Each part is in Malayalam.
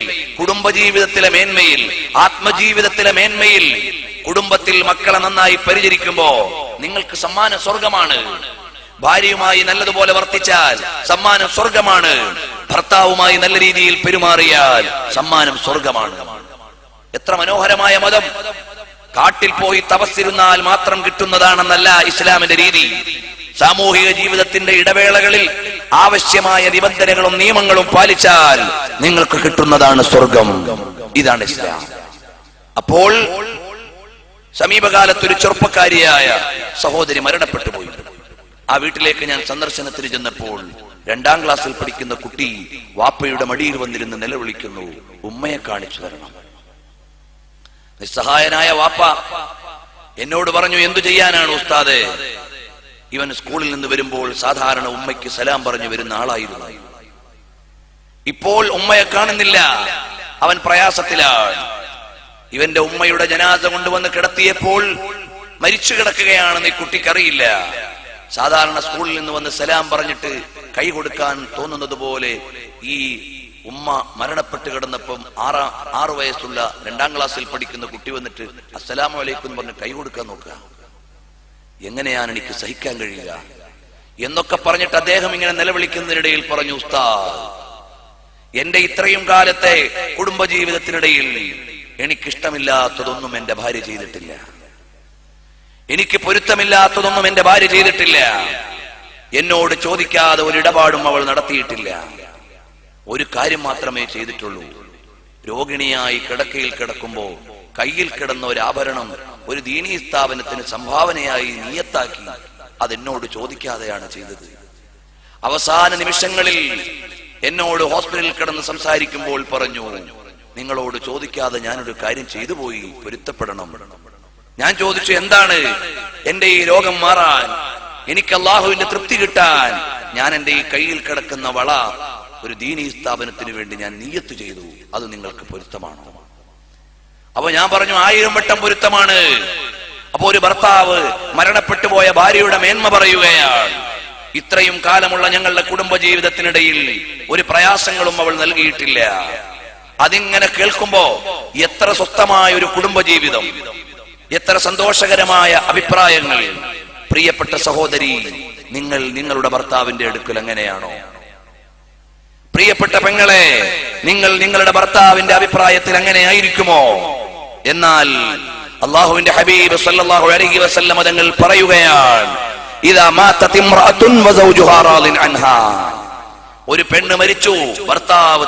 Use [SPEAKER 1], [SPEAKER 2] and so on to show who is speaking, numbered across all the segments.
[SPEAKER 1] കുടുംബജീവിതത്തിലെ മേന്മയിൽ, ആത്മജീവിതത്തിലെ മേന്മയിൽ, കുടുംബത്തിൽ മക്കളെ നന്നായി പരിചരിക്കുമ്പോ നിങ്ങൾക്ക് സമ്മാനം സ്വർഗമാണ്. ഭാര്യയുമായി നല്ലതുപോലെ വർത്തിച്ചാൽ സമ്മാനം സ്വർഗമാണ്. ഭർത്താവുമായി നല്ല രീതിയിൽ പെരുമാറിയാൽ സമ്മാനം സ്വർഗമാണ്. എത്ര മനോഹരമായ മതം! കാട്ടിൽ പോയി തപസ്സിരുന്നാൽ മാത്രം കിട്ടുന്നതാണെന്നല്ല ഇസ്ലാമിന്റെ രീതി. സാമൂഹിക ജീവിതത്തിന്റെ ഇടവേളകളിൽ ആവശ്യമായ നിബന്ധനകളും നിയമങ്ങളും പാലിച്ചാൽ നിങ്ങൾക്ക് കിട്ടുന്നതാണ് സ്വർഗം. ഇതാണ് ഇസ്ലാം. അപ്പോൾ സമീപകാലത്തൊരു ചെറുപ്പക്കാരിയായ സഹോദരി മരണപ്പെട്ടു പോയി. ആ വീട്ടിലേക്ക് ഞാൻ സന്ദർശനത്തിന് ചെന്നപ്പോൾ 2ാം ക്ലാസ്സിൽ പഠിക്കുന്ന കുട്ടി വാപ്പയുടെ മടിയിൽ വന്നിരുന്ന് നിലവിളിക്കുന്നു, ഉമ്മയെ കാണിച്ചു തരണം. നിസ്സഹായനായ വാപ്പ എന്നോട് പറഞ്ഞു, എന്തു ചെയ്യാനാണ് ഉസ്താദേ? ഇവൻ സ്കൂളിൽ നിന്ന് വരുമ്പോൾ സാധാരണ ഉമ്മയ്ക്ക് സലാം പറഞ്ഞു വരുന്ന ആളായിരുന്നു. ഇപ്പോൾ ഉമ്മയെ കാണുന്നില്ല, അവൻ പ്രയാസത്തിലാണ്. ഇവന്റെ ഉമ്മയുടെ ജനാസ കൊണ്ടുവന്ന് കിടത്തിയപ്പോൾ മരിച്ചു കിടക്കുകയാണെന്ന് ഈ കുട്ടിക്കറിയില്ല. സാധാരണ സ്കൂളിൽ നിന്ന് വന്ന് സലാം പറഞ്ഞിട്ട് കൈ കൊടുക്കാൻ തോന്നുന്നത് പോലെ ഈ ഉമ്മ മരണപ്പെട്ട് കിടന്നപ്പം 6 വയസ്സുള്ള 2ാം ക്ലാസ്സിൽ പഠിക്കുന്ന കുട്ടി വന്നിട്ട് അസ്സലാമു അലൈക്കും പറഞ്ഞ് കൈ കൊടുക്കാൻ നോക്കുക. എങ്ങനെയാണ് എനിക്ക് സഹിക്കാൻ കഴിയുക എന്നൊക്കെ പറഞ്ഞിട്ട് അദ്ദേഹം ഇങ്ങനെ നിലവിളിക്കുന്നതിനിടയിൽ പറഞ്ഞു, ഉസ്താദ്, എന്റെ ഇത്രയും കാലത്തെ കുടുംബജീവിതത്തിനിടയിൽ എനിക്കിഷ്ടമില്ലാത്തതൊന്നും എന്റെ ഭാര്യ ചെയ്തിട്ടില്ല. എനിക്ക് പൊരുത്തമില്ലാത്തതൊന്നും എന്റെ ഭാര്യ ചെയ്തിട്ടില്ല. എന്നോട് ചോദിക്കാതെ ഒരു ഇടപാടും അവൾ നടത്തിയിട്ടില്ല. ഒരു കാര്യം മാത്രമേ ചെയ്തിട്ടുള്ളൂ. രോഗിണിയായി കിടക്കയിൽ കിടക്കുമ്പോ കയ്യിൽ കിടന്ന ഒരു ആഭരണം ഒരു ദീനീ സ്ഥാപനത്തിന് സംഭാവനയായി നിയത്താക്കി അതെന്നോട് ചോദിക്കാതെയാണ് ചെയ്തത്. അവസാന നിമിഷങ്ങളിൽ എന്നോട് ഹോസ്പിറ്റലിൽ കിടന്ന് സംസാരിക്കുമ്പോൾ പറഞ്ഞു, നിങ്ങളോട് ചോദിക്കാതെ ഞാനൊരു കാര്യം ചെയ്തു പോയി, പൊരുത്തപ്പെടണം. ഞാൻ ചോദിച്ചു, എന്താണ്? എന്റെ ഈ രോഗം മാറാൻ, എനിക്ക് അള്ളാഹുവിന്റെ തൃപ്തി കിട്ടാൻ ഞാൻ എന്റെ ഈ കയ്യിൽ കിടക്കുന്ന വള ഒരു ദീനീ സ്ഥാപനത്തിന് വേണ്ടി ഞാൻ നിയ്യത്ത് ചെയ്തു. അത് നിങ്ങൾക്ക് പൊരുത്തമാണോ? അപ്പൊ ഞാൻ പറഞ്ഞു, 1000 വട്ടം പൊരുത്തമാണ്. അപ്പൊ ഒരു ഭർത്താവ് മരണപ്പെട്ടു പോയ ഭാര്യയുടെ മേന്മ പറയുകയാണ്, ഇത്രയും കാലമുള്ള ഞങ്ങളുടെ കുടുംബജീവിതത്തിനിടയിൽ ഒരു പ്രയാസങ്ങളും അവൾ നൽകിയിട്ടില്ല. അതിങ്ങനെ കേൾക്കുമ്പോ എത്ര സ്വസ്ഥമായ ഒരു കുടുംബജീവിതം, എത്ര സന്തോഷകരമായ അഭിപ്രായങ്ങൾ. പ്രിയപ്പെട്ട സഹോദരി, നിങ്ങൾ നിങ്ങളുടെ ഭർത്താവിന്റെ അടുക്കൽ എങ്ങനെയാണോ? പ്രിയപ്പെട്ട പെങ്ങളെ, നിങ്ങൾ നിങ്ങളുടെ ഭർത്താവിന്റെ അഭിപ്രായത്തിൽ എങ്ങനെ ആയിരിക്കുമോ? എന്നാൽ അല്ലാഹുവിന്റെ ഹബീബ് സല്ലല്ലാഹു അലൈഹി വസല്ലം തങ്ങൾ പറയുകയാണ്, ഇദാ മാതത് ഇംറഅത്തുൻ വസൗജുഹാ റാദിൻ അൻഹാ. ഒരു പെണ്ണ് മരിച്ചു, ഭർത്താവ്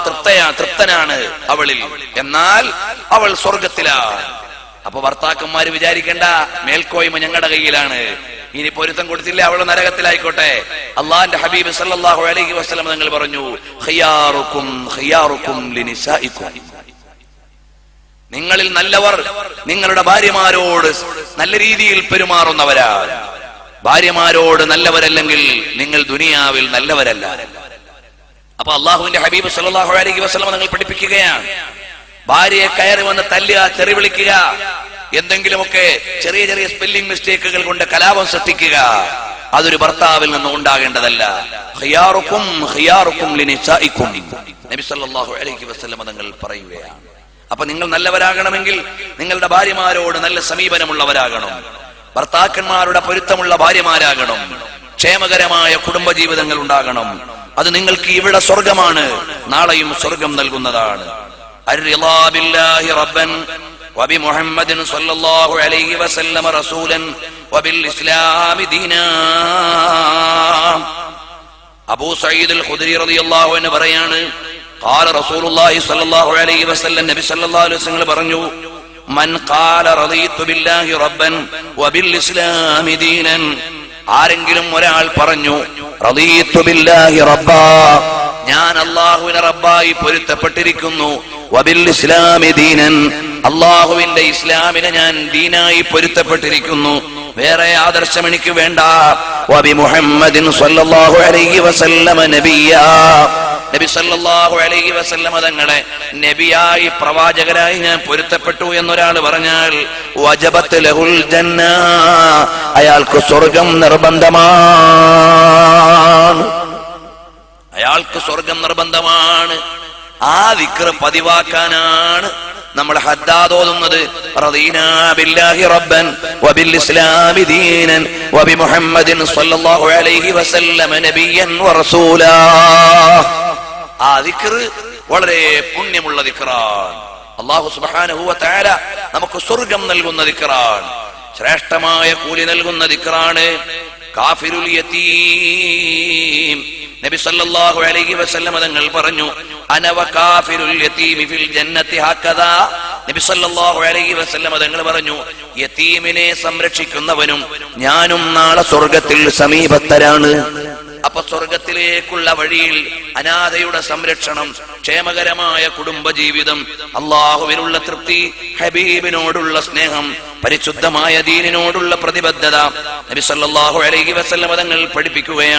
[SPEAKER 1] തൃപ്തനാണ് അവളിൽ, എന്നാൽ അവൾ സ്വർഗത്തിലാണ്. അപ്പൊ ഭർത്താക്കന്മാര് വിചാരിക്കേണ്ട, മേൽക്കോയ്മ ഞങ്ങളുടെ കയ്യിലാണ്, ഇനി പൊരുത്തം കൊടുത്തില്ല അവൾ നരകത്തിലായിക്കോട്ടെ. അള്ളാന്റെ ഹബീബ് സല്ലല്ലാഹു അലൈഹി വസല്ലം തങ്ങൾ പറഞ്ഞു, ഖിയാറുക്കും ഖിയാറുക്കും ലിനിസാഇക്കും. നിങ്ങളിൽ നല്ലവർ നിങ്ങളുടെ ഭാര്യമാരോട് നല്ല രീതിയിൽ പെരുമാറുന്നവരാണ്. ഭാര്യമാരോട് നല്ലവരല്ലെങ്കിൽ നിങ്ങൾ ദുനിയാവിൽ നല്ലവരല്ല. അപ്പൊ അള്ളാഹുവിന്റെ ഹബീബ് സല്ലല്ലാഹു അലൈഹി വസല്ലം തങ്ങൾ പഠിപ്പിക്കുകയാണ്, ഭാര്യയെ കയറി വന്ന് തല്ലുക, തെറി വിളിക്കുക, എന്തെങ്കിലുമൊക്കെ ചെറിയ ചെറിയ സ്പെല്ലിംഗ് മിസ്റ്റേക്കുകൾ കൊണ്ട് കലാപം സൃഷ്ടിക്കുക, അതൊരു ഭർത്താവിൽ നിന്ന് ഉണ്ടാകേണ്ടതല്ല. ഖിയാറുക്കും ഖിയാറുക്കും ലിനിസാഇക്കും, നബി സല്ലല്ലാഹു അലൈഹി വസല്ലം തങ്ങൾ പറയുകയാണ്. അപ്പൊ നിങ്ങൾ നല്ലവരാകണമെങ്കിൽ നിങ്ങളുടെ ഭാര്യമാരോട് നല്ല സമീപനമുള്ളവരാകണം, ഭർത്താക്കന്മാരുടെ പൊരുത്തമുള്ള ഭാര്യമാരാകണം, ക്ഷേമകരമായ കുടുംബജീവിതങ്ങൾ ഉണ്ടാകണം. അത് നിങ്ങൾക്ക് ഇവിടെ സ്വർഗമാണ്, നാളെയും സ്വർഗം നൽകുന്നതാണ്. الرضا بالله ربا وبمحمد صلى الله عليه وسلم رسولا وبالإسلام دينا. അബൂ സഈദ് അൽ ഖുദരി റളിയല്ലാഹു അൻഹു പറയാണ്, قال رسول الله صلى الله عليه وسلم, നബി സല്ലല്ലാഹു അലൈഹി വസല്ലം പറഞ്ഞു, മൻ ഖാല റളീതു ബില്ലാഹി റബ്ബൻ വബിൽഇസ്ലാമി ദീനൻ. ആരെങ്കിലും ഒരാൾ പറഞ്ഞു, റളീതു ബില്ലാഹി റബ്ബാ, ഞാൻ അല്ലാഹുവിനെ റബ്ബായി പൊരുത്തപ്പെട്ടിരിക്കുന്നു, വബിൽ ഇസ്ലാമി ദീനൻ, അല്ലാഹുവിന്റെ ഇസ്ലാമിനെ ഞാൻ ദീനായി പൊരുത്തപ്പെട്ടിരിക്കുന്നു, വേറെ ആദർശം എനിക്ക് വേണ്ട, വബി മുഹമ്മദിൻ സ്വല്ലല്ലാഹു അലൈഹി വസല്ലമ നബിയാ, നബി സല്ലല്ലാഹു അലൈഹി വസല്ലമ തങ്ങളെ നബിയായി പ്രവാചകരായി ഞാൻ പൊരുത്തപ്പെട്ടു എന്നൊരാൾ പറഞ്ഞാൽ വജബത്ത് ലഹുൽ ജന്ന, അയാൾക്ക് സ്വർഗം നിർബന്ധമാണ്, അയാൾക്ക് സ്വർഗം നിർബന്ധമാണ്. ആ ദിക്ർ പതിവാക്കാനാണ് നമ്മൾ ഹദ്ദാദ് ഓതുന്നത്. റദീനാ ബില്ലാഹി റബ്ബൻ വബിൽ ഇസ്ലാമി ദീനൻ വബിമുഹമ്മദിൻ സ്വല്ലല്ലാഹു അലൈഹി വസല്ലമ നബിയ്യൻ വറസൂലാ. ആ ദിക്ർ വളരെ പുണ്യമുള്ള ദിക്റാണ്. അല്ലാഹു സുബ്ഹാനഹു വ തആല നമുക്ക് സ്വർഗ്ഗം നൽകുന്ന ദിക്റാണ്, ശ്രേഷ്ഠമായ കൂലി നൽകുന്ന ദിക്റാണ്. കാഫിറുൽ യതീം നബി സല്ലല്ലാഹു അലൈഹി വസല്ലം തങ്ങൾ പറഞ്ഞു, അന വകാഫിറുൽ യതീമി ഫിൽ ജന്നത്തി ഹക്കദാ. നബി സല്ലല്ലാഹു അലൈഹി വസല്ലം തങ്ങൾ പറഞ്ഞു, യതീമിനെ സംരക്ഷിക്കുന്നവനും ഞാനും നാളെ സ്വർഗ്ഗത്തിൽ സമീപത്തരാണ്. അപ്പൊ സ്വർഗത്തിലേക്കുള്ള വഴിയിൽ അനാഥയുടെ സംരക്ഷണം, ക്ഷേമകരമായ കുടുംബജീവിതം, അള്ളാഹുവിനുള്ള തൃപ്തി, ഹബീബിനോടുള്ള സ്നേഹം, പരിശുദ്ധമായ ദീനിനോടുള്ള പ്രതിബദ്ധത നബി സല്ലല്ലാഹു അലൈഹി വസല്ലം തങ്ങൾ പഠിപ്പിക്കുകയാണ്.